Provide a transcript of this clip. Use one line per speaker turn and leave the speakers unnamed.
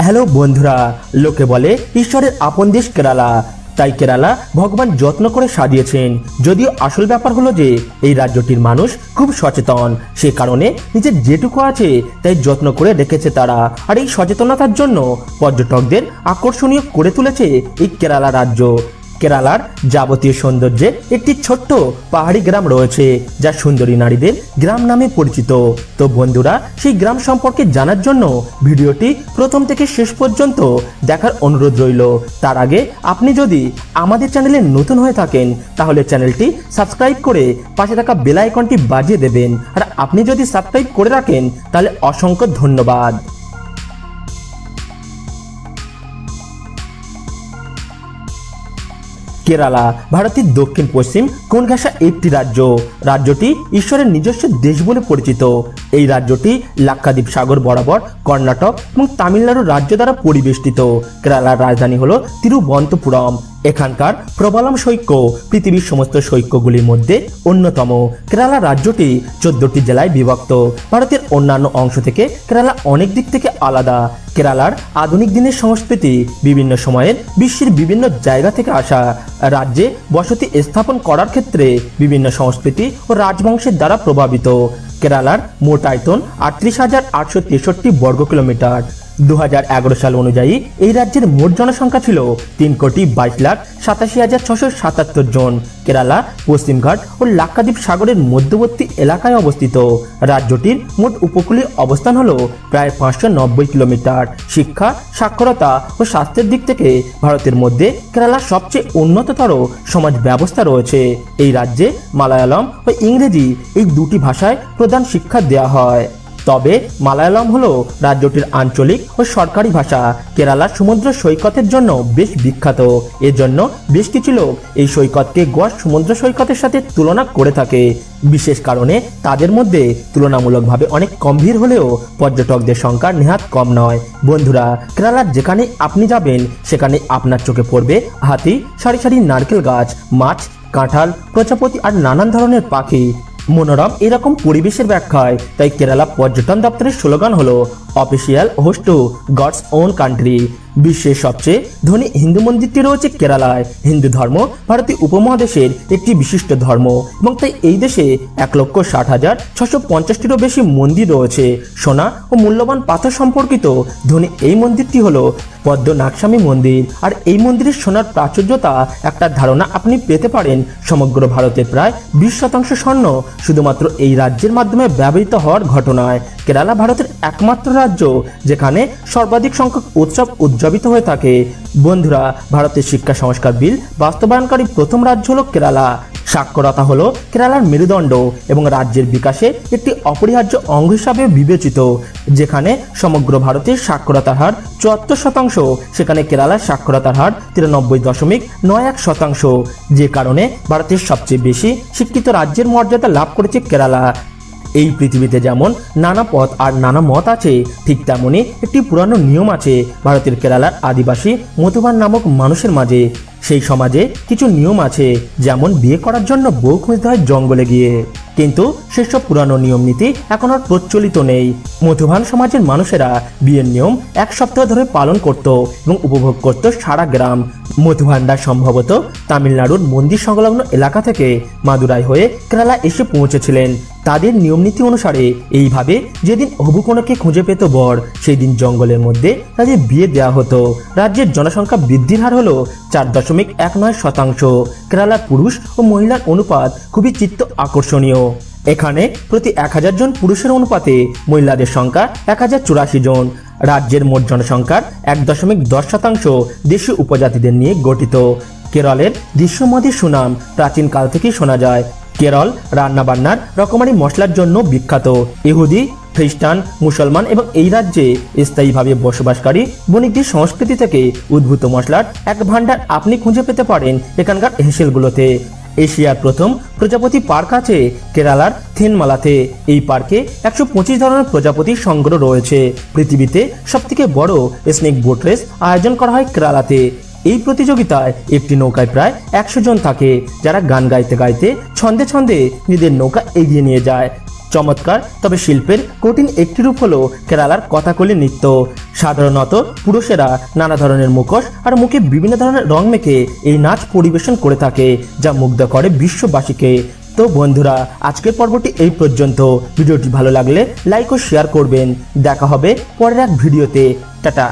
Hello বন্ধুরা, লোকে বলে ঈশ্বরের আপন দেশ কেরালা, তাই কেরালা ভগবান যত্ন করে সাজিয়েছেন। যদিও আসল ব্যাপার হলো যে এই রাজ্যটির মানুষ খুব সচেতন, সে কারণে নিজের যেটুকু আছে তাই যত্ন করে রেখেছে তারা। আর এই সচেতনতার জন্য পর্যটকদের আকর্ষণীয় করে তুলেছে এই কেরালা রাজ্য। কেরালার যাবতীয় সৌন্দর্যে একটি ছোট্ট পাহাড়ি গ্রাম রয়েছে, যা সুন্দরী নারীদের গ্রাম নামে পরিচিত। তো বন্ধুরা, সেই গ্রাম সম্পর্কে জানার জন্য ভিডিওটি প্রথম থেকে শেষ পর্যন্ত দেখার অনুরোধ রইল। তার আগে আপনি যদি আমাদের চ্যানেলে নতুন হয়ে থাকেন তাহলে চ্যানেলটি সাবস্ক্রাইব করে পাশে থাকা বেল আইকনটি বাজিয়ে দেবেন। আর আপনি যদি সাবস্ক্রাইব করে রাখেন তাহলে অসংখ্য ধন্যবাদ। কেরালা ভারতের দক্ষিণ পশ্চিম কোণ ঘেঁষা একটি রাজ্য। রাজ্যটি ঈশ্বরের নিজস্ব দেশ বলে পরিচিত। এই রাজ্যটি লাক্ষাদ্বীপ সাগর বরাবর কর্ণাটক এবং তামিলনাড়ু রাজ্য দ্বারা পরিবেষ্টিত। কেরালার রাজধানী হল তিরুবনন্তপুরম। এখানকার প্রবলম সৈক্য পৃথিবীর সমস্ত সৈক্যগুলির মধ্যে অন্যতম। কেরালা রাজ্যটি 14টি জেলায় বিভক্ত। ভারতের অন্যান্য অংশ থেকে কেরালা অনেক দিক থেকে আলাদা। কেরালার আধুনিক দিনের সংস্কৃতি বিভিন্ন সময়ের বিশ্বের বিভিন্ন জায়গা থেকে আসা। রাজ্যে বসতি স্থাপন করার ক্ষেত্রে বিভিন্ন সংস্কৃতি ও রাজবংশের দ্বারা প্রভাবিত। কেরালার মোট আয়তন 38,863 বর্গ কিলোমিটার। 2011 সাল অনুযায়ী এই রাজ্যের মোট জনসংখ্যা ছিল 3,82,87,677 জন। কেরালা পশ্চিমঘাট ও লাক্ষাদ্বীপ সাগরের মধ্যবর্তী এলাকায় অবস্থিত। রাজ্যটির মোট উপকূলীয় অবস্থান হল প্রায় 590 কিলোমিটার। শিক্ষা, সাক্ষরতা ও স্বাস্থ্যের দিক থেকে ভারতের মধ্যে কেরালার সবচেয়ে উন্নততর সমাজ ব্যবস্থা রয়েছে। এই রাজ্যে মালায়ালম ও ইংরেজি এই দুটি ভাষায় প্রধান শিক্ষা দেওয়া হয়। তবে মালায়ালম হলো রাজ্যটির আঞ্চলিক ও সরকারি ভাষা। কেরালার সমুদ্র সৈকতের জন্য বেশ বিখ্যাত। এর জন্য বেশ কিছু লোক এই সৈকতকে গোয়ার সমুদ্র সৈকতের সাথে তুলনা করে থাকে। বিশেষ কারণে তাদের মধ্যে তুলনামূলকভাবে অনেক গম্ভীর হলেও পর্যটকদের সংখ্যা নেহাত কম নয়। বন্ধুরা, কেরালার যেখানে আপনি যাবেন সেখানে আপনার চোখে পড়বে হাতি, সারি সারি নারকেল গাছ, মাছ, কাঁঠাল, প্রজাপতি আর নানান ধরনের পাখি। মনোরম এরকম পরিবেশের ব্যাখ্যায় তাই কেরালা পর্যটন দপ্তরের স্লোগান হলো official host to God's own country. বিশ্বের সবচেয়ে ধনী হিন্দু মন্দিরটি রয়েছে কেরালায়। হিন্দু ধর্ম ভারতীয় উপমহাদেশের একটি বিশিষ্ট ধর্ম এবং তাই এই দেশে 1,60,650-টিরও বেশি মন্দির রয়েছে। সোনা ও মূল্যবান পাথর সম্পর্কিত ধনী এই মন্দিরটি হলো পদ্মনাগস্বামী মন্দির। আর এই মন্দিরের সোনার প্রাচুর্যতা একটা ধারণা আপনি পেতে পারেন। সমগ্র ভারতের প্রায় 20% স্বর্ণ শুধুমাত্র এই রাজ্যের মাধ্যমে ব্যবহৃত হওয়ার ঘটনায়। কেরালা ভারতের একমাত্র রাজ্য যেখানে সর্বাধিক সংখ্যক উৎসব উদযাপিত হয়ে থাকে। বন্ধুরা, ভারতের শিক্ষা সংস্কার বিল বাস্তবায়নকারী প্রথম রাজ্য হলো কেরালা। সাক্ষরতা হলো কেরালার মেরুদণ্ড এবং রাজ্যের বিকাশে একটি অপরিহার্য অঙ্গ হিসাবে বিবেচিত। যেখানে সমগ্র ভারতের সাক্ষরতার হার 74%, সেখানে কেরালার সাক্ষরতার হার 93.91%। যে কারণে ভারতের সবচেয়ে বেশি শিক্ষিত রাজ্যের মর্যাদা লাভ করেছে কেরালা। এই পৃথিবীতে যেমন নানা পথ আর নানা মত আছে, ঠিক তেমনই একটি পুরানো নিয়ম আছে ভারতের কেরালার আদিবাসী মধুবান নামক মানুষের মাঝে। সেই সমাজে কিছু নিয়ম আছে, যেমন বিয়ে করার জন্য বউ খুঁজতে হয় জঙ্গলে গিয়ে। কিন্তু সেসব পুরানো নিয়ম নীতি এখন আর প্রচলিত নেই। মধুবান সমাজের মানুষেরা বিয়ের নিয়ম 1 সপ্তাহ ধরে পালন করত এবং উপভোগ করত সারা গ্রাম। মধুবানরা সম্ভবত তামিলনাড়ুর মন্দির সংলগ্ন এলাকা থেকে মাদুরাই হয়ে কেরালা এসে পৌঁছেছিলেন। তাদের নিয়মনীতি অনুসারে এইভাবে যেদিন হবু কনেকে খুঁজে পেত বর, সেই দিন জঙ্গলের মধ্যে তাদের বিয়ে দেওয়া হতো। রাজ্যের জনসংখ্যা বৃদ্ধির হার হলো 4.19%। কেরালার পুরুষ ও মহিলার অনুপাত খুবই চিত্ত আকর্ষণীয়। এখানে প্রতি 1000 জন পুরুষের অনুপাতে মহিলাদের সংখ্যা 1084 জন। রাজ্যের মোট জনসংখ্যার 1.10% দেশীয় উপজাতিদের নিয়ে গঠিত। কেরলের দৃশ্যময় সুনাম প্রাচীনকাল থেকেই শোনা যায়। কেরল রান্নাবান্নার রকমারি মশলার জন্য বিখ্যাত। ইহুদি, খ্রিস্টান, মুসলমান এবং এই রাজ্যে স্থায়ীভাবে বসবাসকারী বণিকদের সংস্কৃতি থেকে উদ্ভূত মশলার এক ভাণ্ডার আপনি খুঁজে পেতে পারেন এখানকার হেসেলগুলোতে। এশিয়ার প্রথম প্রজাপতি পার্ক আছে কেরালার থেনমালাতে। এই পার্কে 125 ধরনের প্রজাপতির সংগ্রহ রয়েছে। পৃথিবীতে সবথেকে বড় স্নেক বোট রেস আয়োজন করা হয় কেরালাতে। এই প্রতিযোগিতায় একটি নৌকায় প্রায় 100 জন থাকে, যারা গান গাইতে গাইতে ছন্দে ছন্দে নিজের নৌকা এগিয়ে নিয়ে যায়। চমৎকার তবে শিল্পের কঠিন একটি রূপ হলো কেরালার কথাকলি নৃত্য। সাধারণত পুরুষেরা নানা ধরনের মুখোশ আর মুখে বিভিন্ন ধরনের রং মেখে এই নাচ পরিবেশন করে থাকে, যা মুগ্ধ করে বিশ্ববাসীকে। তো বন্ধুরা, আজকের পর্বটি এই পর্যন্ত। ভিডিওটি ভালো লাগলে লাইক ও শেয়ার করবেন। দেখা হবে পরের এক ভিডিওতে। টাটা।